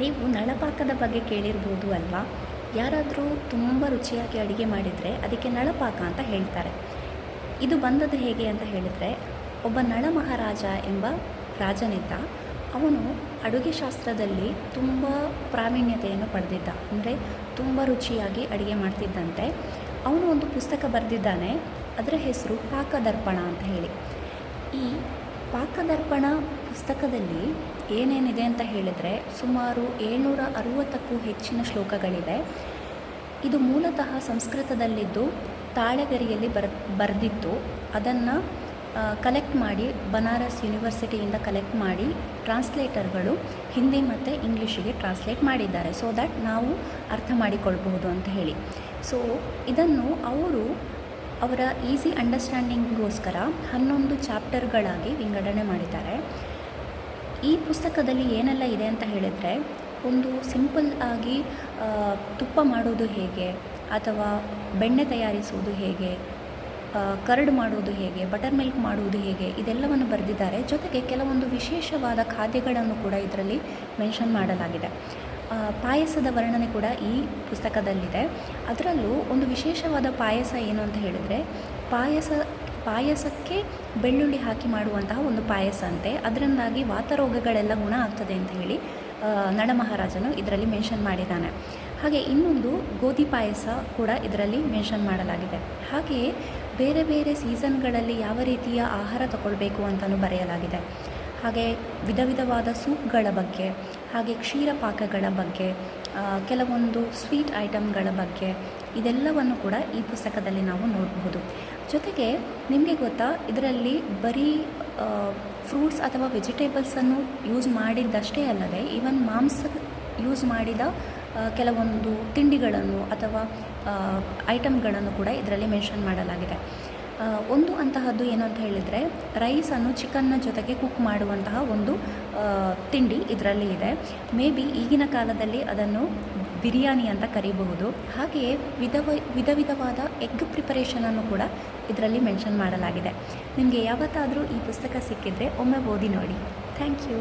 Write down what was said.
ನೀವು ನಳಪಾಕದ ಬಗ್ಗೆ ಕೇಳಿರ್ಬೋದು ಅಲ್ವಾ? ಯಾರಾದರೂ ತುಂಬ ರುಚಿಯಾಗಿ ಅಡುಗೆ ಮಾಡಿದರೆ ಅದಕ್ಕೆ ನಳಪಾಕ ಅಂತ ಹೇಳ್ತಾರೆ. ಇದು ಬಂದದ್ದು ಹೇಗೆ ಅಂತ ಹೇಳಿದರೆ, ಒಬ್ಬ ನಳ ಮಹಾರಾಜ ಎಂಬ ರಾಜನಿದ್ದ. ಅವನು ಅಡುಗೆ ಶಾಸ್ತ್ರದಲ್ಲಿ ತುಂಬ ಪ್ರಾವೀಣ್ಯತೆಯನ್ನು ಪಡೆದಿದ್ದ. ಅಂದರೆ ತುಂಬ ರುಚಿಯಾಗಿ ಅಡುಗೆ ಮಾಡ್ತಿದ್ದಂತೆ. ಅವನು ಒಂದು ಪುಸ್ತಕ ಬರೆದಿದ್ದಾನೆ. ಅದರ ಹೆಸರು ಪಾಕದರ್ಪಣ ಅಂತ ಹೇಳಿ. ಈ ಪಾಕದರ್ಪಣ ಪುಸ್ತಕದಲ್ಲಿ ಏನೇನಿದೆ ಅಂತ ಹೇಳಿದರೆ ಸುಮಾರು 760ಕ್ಕೂ ಹೆಚ್ಚಿನ ಶ್ಲೋಕಗಳಿವೆ. ಇದು ಮೂಲತಃ ಸಂಸ್ಕೃತದಲ್ಲಿದ್ದು ತಾಳೆಗರಿಯಲ್ಲಿ ಬರೆದಿತ್ತು. ಅದನ್ನು ಕಲೆಕ್ಟ್ ಮಾಡಿ ಬನಾರಸ್ ಯೂನಿವರ್ಸಿಟಿಯಿಂದ ಕಲೆಕ್ಟ್ ಮಾಡಿ ಟ್ರಾನ್ಸ್ಲೇಟರ್ಗಳು ಹಿಂದಿ ಮತ್ತು ಇಂಗ್ಲೀಷಿಗೆ ಟ್ರಾನ್ಸ್ಲೇಟ್ ಮಾಡಿದ್ದಾರೆ, ಸೊ ದ್ಯಾಟ್ ನಾವು ಅರ್ಥ ಮಾಡಿಕೊಳ್ಬಹುದು ಅಂತ ಹೇಳಿ. ಸೊ ಇದನ್ನು ಅವರ ಈಸಿ ಅಂಡರ್ಸ್ಟ್ಯಾಂಡಿಂಗ್ಗೋಸ್ಕರ 11 ಚಾಪ್ಟರ್ಗಳಾಗಿ ವಿಂಗಡಣೆ ಮಾಡಿದ್ದಾರೆ. ಈ ಪುಸ್ತಕದಲ್ಲಿ ಏನೆಲ್ಲ ಇದೆ ಅಂತ ಹೇಳಿದರೆ, ಒಂದು ಸಿಂಪಲ್ ಆಗಿ ತುಪ್ಪ ಮಾಡೋದು ಹೇಗೆ, ಅಥವಾ ಬೆಣ್ಣೆ ತಯಾರಿಸುವುದು ಹೇಗೆ, ಕರ್ಡ್ ಮಾಡುವುದು ಹೇಗೆ, ಬಟರ್ ಮಿಲ್ಕ್ ಮಾಡುವುದು ಹೇಗೆ, ಇದೆಲ್ಲವನ್ನು ಬರೆದಿದ್ದಾರೆ. ಜೊತೆಗೆ ಕೆಲವೊಂದು ವಿಶೇಷವಾದ ಖಾದ್ಯಗಳನ್ನು ಕೂಡ ಇದರಲ್ಲಿ ಮೆನ್ಷನ್ ಮಾಡಲಾಗಿದೆ. ಪಾಯಸದ ವರ್ಣನೆ ಕೂಡ ಈ ಪುಸ್ತಕದಲ್ಲಿದೆ. ಅದರಲ್ಲೂ ಒಂದು ವಿಶೇಷವಾದ ಪಾಯಸ ಏನು ಅಂತ ಹೇಳಿದರೆ, ಪಾಯಸಕ್ಕೆ ಬೆಳ್ಳುಳ್ಳಿ ಹಾಕಿ ಮಾಡುವಂತಹ ಒಂದು ಪಾಯಸ ಅಂತೆ. ಅದರಿಂದಾಗಿ ವಾತರೋಗಗಳೆಲ್ಲ ಗುಣ ಆಗ್ತದೆ ಅಂತ ಹೇಳಿ ನಳ ಮಹಾರಾಜನು ಇದರಲ್ಲಿ ಮೆನ್ಷನ್ ಮಾಡಿದ್ದಾನೆ. ಹಾಗೆ ಇನ್ನೊಂದು ಗೋಧಿ ಪಾಯಸ ಕೂಡ ಇದರಲ್ಲಿ ಮೆನ್ಷನ್ ಮಾಡಲಾಗಿದೆ. ಹಾಗೆಯೇ ಬೇರೆ ಬೇರೆ ಸೀಸನ್ಗಳಲ್ಲಿ ಯಾವ ರೀತಿಯ ಆಹಾರ ತಗೊಳ್ಬೇಕು ಅಂತಲೂ ಬರೆಯಲಾಗಿದೆ. ಹಾಗೆ ವಿಧ ವಿಧವಾದ ಸೂಪ್ಗಳ ಬಗ್ಗೆ, ಹಾಗೆ ಕ್ಷೀರ ಪಾಕಗಳ ಬಗ್ಗೆ, ಕೆಲವೊಂದು ಸ್ವೀಟ್ ಐಟಮ್ಗಳ ಬಗ್ಗೆ, ಇದೆಲ್ಲವನ್ನು ಕೂಡ ಈ ಪುಸ್ತಕದಲ್ಲಿ ನಾವು ನೋಡಬಹುದು. ಜೊತೆಗೆ ನಿಮಗೆ ಗೊತ್ತಾ, ಇದರಲ್ಲಿ ಬರೀ ಫ್ರೂಟ್ಸ್ ಅಥವಾ ವೆಜಿಟೇಬಲ್ಸನ್ನು ಯೂಸ್ ಮಾಡಿದ್ದಷ್ಟೇ ಅಲ್ಲದೆ ಈವನ್ ಮಾಂಸ ಯೂಸ್ ಮಾಡಿದ ಕೆಲವೊಂದು ತಿಂಡಿಗಳನ್ನು ಅಥವಾ ಐಟಮ್ಗಳನ್ನು ಕೂಡ ಇದರಲ್ಲಿ ಮೆನ್ಷನ್ ಮಾಡಲಾಗಿದೆ. ಒಂದು ಅಂತಹದ್ದು ಏನು ಅಂತ ಹೇಳಿದರೆ, ರೈಸನ್ನು ಚಿಕನ್ನ ಜೊತೆಗೆ ಕುಕ್ ಮಾಡುವಂತಹ ಒಂದು ತಿಂಡಿ ಇದರಲ್ಲಿ ಇದೆ. ಮೇ ಬಿ ಈಗಿನ ಕಾಲದಲ್ಲಿ ಅದನ್ನು ಬಿರಿಯಾನಿ ಅಂತ ಕರೀಬಹುದು. ಹಾಗೆಯೇ ವಿಧ ವಿಧವಾದ ಎಗ್ ಪ್ರಿಪರೇಷನನ್ನು ಕೂಡ ಇದರಲ್ಲಿ ಮೆನ್ಷನ್ ಮಾಡಲಾಗಿದೆ. ನಿಮಗೆ ಯಾವತ್ತಾದರೂ ಈ ಪುಸ್ತಕ ಸಿಕ್ಕಿದರೆ ಒಮ್ಮೆ ಓದಿ ನೋಡಿ. Thank you.